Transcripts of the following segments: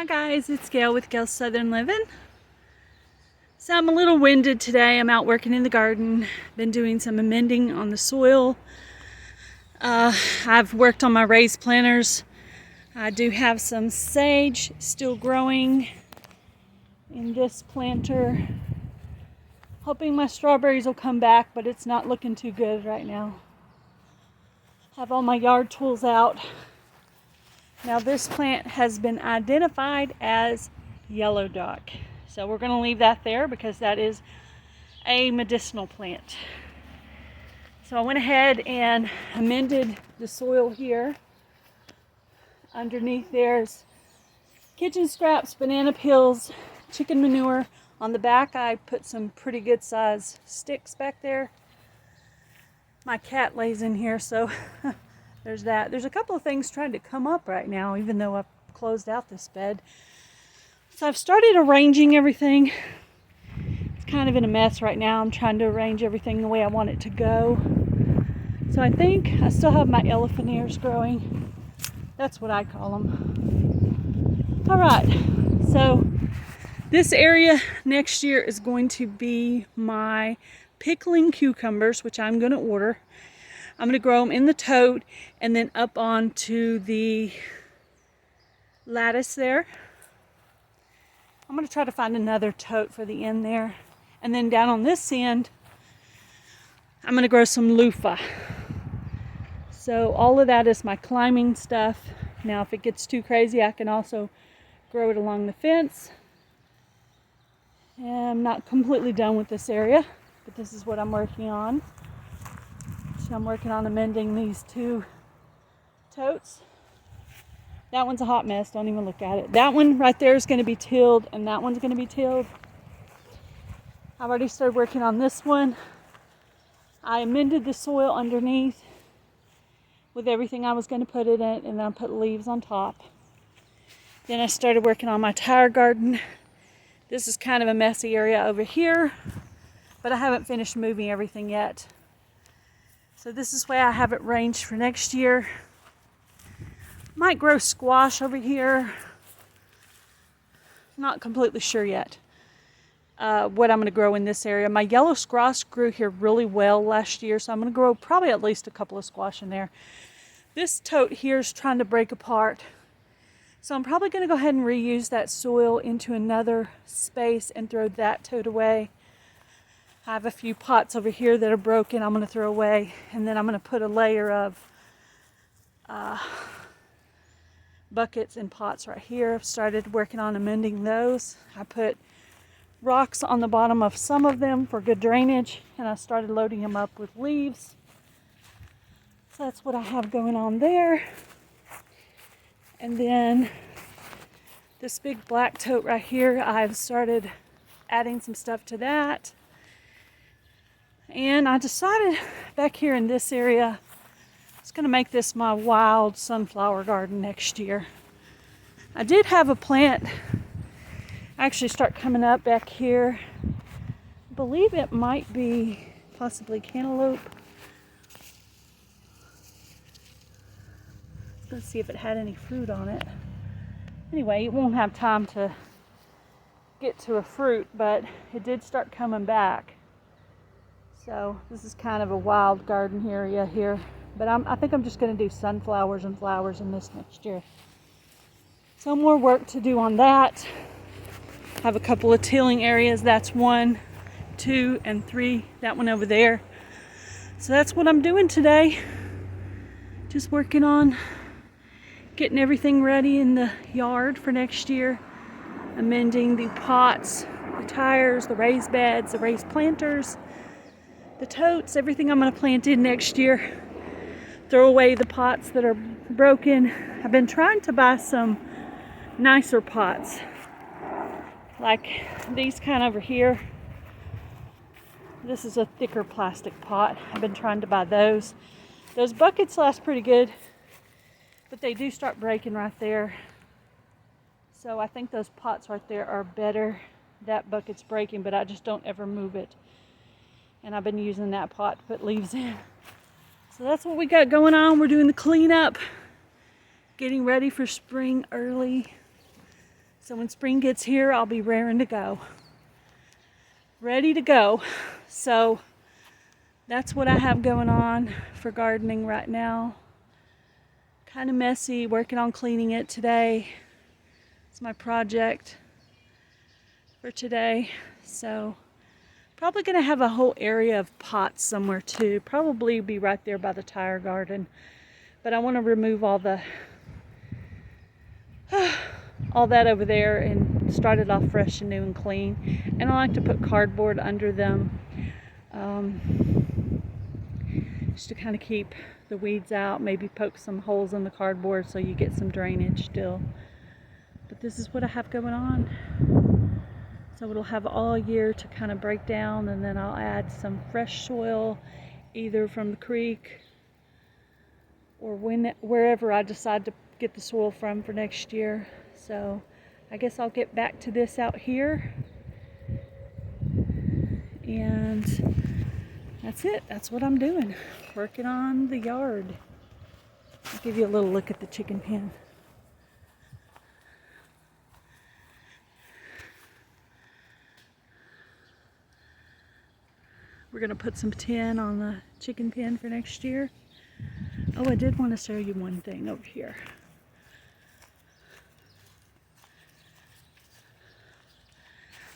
Hi guys, it's Gail with Gail's Southern Living. So I'm a little winded today. I'm out working in the garden. Been doing some amending on the soil. I've worked on my raised planters. I do have some sage still growing in this planter. Hoping my strawberries will come back, but it's not looking too good right now. Have all my yard tools out. Now this plant has been identified as yellow dock. So we're going to leave that there because that is a medicinal plant. So I went ahead and amended the soil here. Underneath there's kitchen scraps, banana peels, chicken manure. On the back I put some pretty good size sticks back there. My cat lays in here, so there's that. There's a couple of things trying to come up right now, even though I've closed out this bed. So I've started arranging everything. It's kind of in a mess right now. I'm trying to arrange everything the way I want it to go. So I think I still have my elephant ears growing. That's what I call them. All right, so this area next year is going to be my pickling cucumbers, which I'm going to order. I'm going to grow them in the tote and then up onto the lattice there. I'm going to try to find another tote for the end there. And then down on this end, I'm going to grow some loofah. So all of that is my climbing stuff. Now if it gets too crazy, I can also grow it along the fence. And I'm not completely done with this area, but this is what I'm working on. So I'm working on amending these two totes. That one's a hot mess, don't even look at it. That one right there is going to be tilled, and that one's going to be tilled. I've already started working on this one. I amended the soil underneath with everything I was going to put in it, and then I put leaves on top. Then I started working on my tire garden. This is kind of a messy area over here, but I haven't finished moving everything yet. So this is where I have it ranged for next year. Might grow squash over here. Not completely sure yet what I'm going to grow in this area. My yellow squash grew here really well last year, so I'm going to grow probably at least a couple of squash in there. This tote here is trying to break apart. So I'm probably going to go ahead and reuse that soil into another space and throw that tote away. I have a few pots over here that are broken I'm going to throw away, and then I'm going to put a layer of buckets and pots right here. I've started working on amending those. I put rocks on the bottom of some of them for good drainage, and I started loading them up with leaves. So that's what I have going on there. And then this big black tote right here, I've started adding some stuff to that. And I decided back here in this area, I was going to make this my wild sunflower garden next year. I did have a plant actually start coming up back here. I believe it might be possibly cantaloupe. Let's see if it had any fruit on it. Anyway, it won't have time to get to a fruit, but it did start coming back. So this is kind of a wild garden area here. But I think I'm just going to do sunflowers and flowers in this next year. So more work to do on that. I have a couple of tilling areas. That's 1, 2, and 3. That one over there. So that's what I'm doing today. Just working on getting everything ready in the yard for next year. Amending the pots, the tires, the raised beds, the raised planters, the totes, everything I'm going to plant in next year. Throw away the pots that are broken. I've been trying to buy some nicer pots, like these kind over here. This is a thicker plastic pot. I've been trying to buy those. Those buckets last pretty good, but they do start breaking right there. So I think those pots right there are better. That bucket's breaking, but I just don't ever move it. And I've been using that pot to put leaves in. So that's what we got going on. We're doing the cleanup, getting ready for spring early. So when spring gets here, I'll be raring to go. Ready to go. So that's what I have going on for gardening right now. Kind of messy, working on cleaning it today. It's my project for today. So probably going to have a whole area of pots somewhere too. Probably be right there by the tire garden. But I want to remove all that over there and start it off fresh and new and clean. And I like to put cardboard under them just to kind of keep the weeds out. Maybe poke some holes in the cardboard so you get some drainage still. But this is what I have going on. So it'll have all year to kind of break down, and then I'll add some fresh soil either from the creek or wherever I decide to get the soil from for next year. So I guess I'll get back to this out here, and that's it. That's what I'm doing, working on the yard. I'll give you a little look at the chicken pen. We're gonna put some tin on the chicken pen for next year. Oh, I did want to show you one thing over here.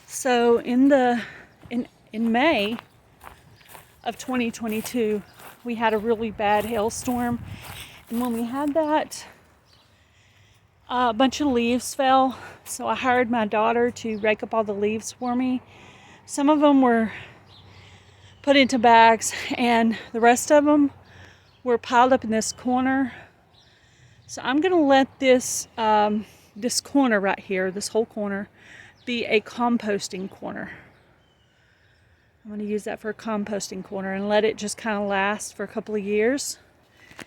So in May of 2022, we had a really bad hailstorm, and when we had that, a bunch of leaves fell. So I hired my daughter to rake up all the leaves for me. Some of them were put into bags, and the rest of them were piled up in this corner. So I'm gonna let this this corner right here, this whole corner, be a composting corner. I'm gonna use that for a composting corner and let it just kind of last for a couple of years.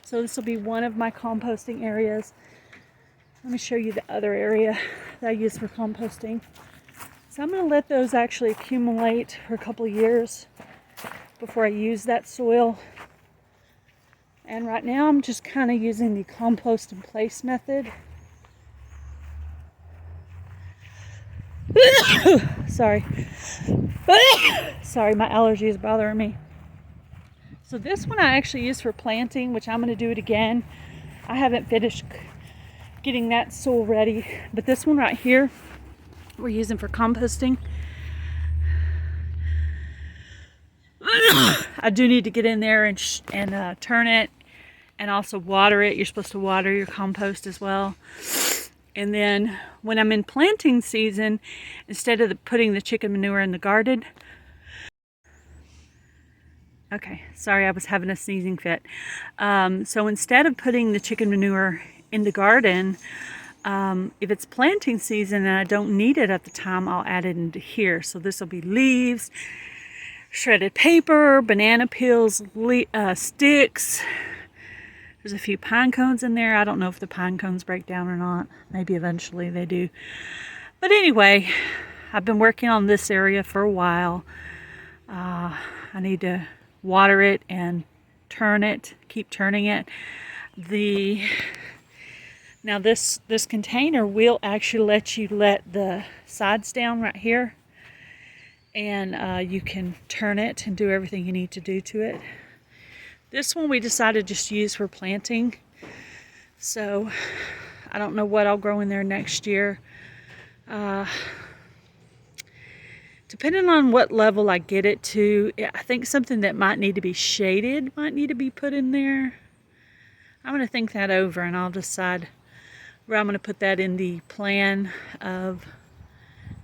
So this will be one of my composting areas. Let me show you the other area that I use for composting. So I'm gonna let those actually accumulate for a couple of years before I use that soil. And right now I'm just kind of using the compost in place method. Sorry. Sorry, my allergy is bothering me. So this one I actually use for planting, which I'm going to do it again. I haven't finished getting that soil ready, but this one right here we're using for composting. I do need to get in there and turn it and also water it. You're supposed to water your compost as well. And then when I'm in planting season, instead of putting the chicken manure in the garden, okay, sorry, I was having a sneezing fit. So instead of putting the chicken manure in the garden, if it's planting season and I don't need it at the time, I'll add it into here. So this will be leaves, shredded paper, banana peels, sticks. There's a few pine cones in there. I don't know if the pine cones break down or not. Maybe eventually they do. But anyway, I've been working on this area for a while. I need to water it and turn it, keep turning it. Now this container will actually let you let the sides down right here, and you can turn it and do everything you need to do to it. This one we decided to just use for planting, so I don't know what I'll grow in there next year. Depending on what level I get it to, I think something that might need to be shaded might need to be put in there. I'm going to think that over, and I'll decide where I'm going to put that in the plan of.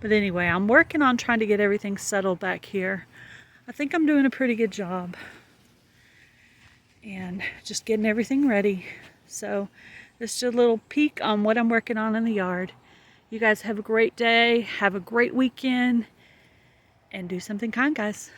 But anyway, I'm working on trying to get everything settled back here. I think I'm doing a pretty good job. And just getting everything ready. So this is a little peek on what I'm working on in the yard. You guys have a great day. Have a great weekend. And do something kind, guys.